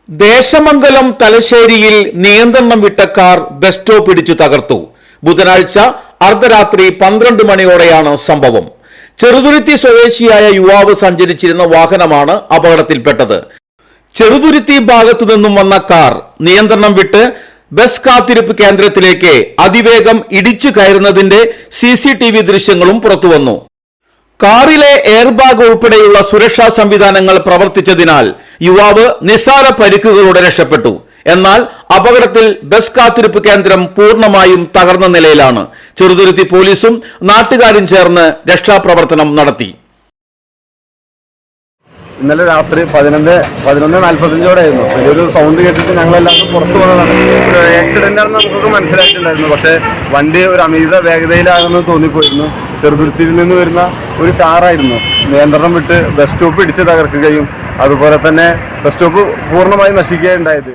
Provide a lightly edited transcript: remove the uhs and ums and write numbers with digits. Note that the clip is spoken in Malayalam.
ദേശമംഗലം തലശ്ശേരിയിൽ നിയന്ത്രണം വിട്ട കാർ ബസ് സ്റ്റോപ്പ് ഇടിച്ചു തകർത്തു. ബുധനാഴ്ച അർദ്ധരാത്രി 12 മണിയോടെയാണ് സംഭവം. ചെറുതുരുത്തി സ്വദേശിയായ യുവാവ് സഞ്ചരിച്ചിരുന്ന വാഹനമാണ് അപകടത്തിൽപ്പെട്ടത്. ചെറുതുരുത്തി ഭാഗത്തു നിന്നും വന്ന കാർ നിയന്ത്രണം വിട്ട് ബസ് കാത്തിരിപ്പ് കേന്ദ്രത്തിലേക്ക് അതിവേഗം ഇടിച്ചു കയറുന്നതിന്റെ CCTV ദൃശ്യങ്ങളും പുറത്തുവന്നു. കാറിലെ എയർബാഗ് ഉൾപ്പെടെയുള്ള സുരക്ഷാ സംവിധാനങ്ങൾ പ്രവർത്തിച്ചതിനാൽ യുവാവ് നിസ്സാര പരിക്കുകളോടെ രക്ഷപ്പെട്ടു. എന്നാൽ അപകടത്തിൽ ബസ് കാത്തിരിപ്പ് കേന്ദ്രം പൂർണ്ണമായും തകർന്ന നിലയിലാണ്. ചെറുതുരുത്തി പോലീസും നാട്ടുകാരും ചേർന്ന് രക്ഷാപ്രവർത്തനം നടത്തി. ഇന്നലെ രാത്രി 11:45 വലിയൊരു സൗണ്ട് കേട്ടിട്ട് ഞങ്ങളെല്ലാവരും പുറത്തു വന്നതാണ്. ഒരു ആക്സിഡന്റ് ആണെന്ന് നമുക്കൊക്കെ മനസ്സിലായിട്ടുണ്ടായിരുന്നു. പക്ഷേ വണ്ടി ഒരു അമിത വേഗതയിലാണെന്ന് തോന്നിപ്പോയിരുന്നു. ചെറുതുരുത്തിയിൽ നിന്ന് വരുന്ന ഒരു കാറായിരുന്നു. നിയന്ത്രണം വിട്ട് ബസ് സ്റ്റോപ്പ് ഇടിച്ച് തകർക്കുകയും അതുപോലെ തന്നെ ബസ് സ്റ്റോപ്പ് പൂർണ്ണമായി നശിക്കുകയുണ്ടായത്.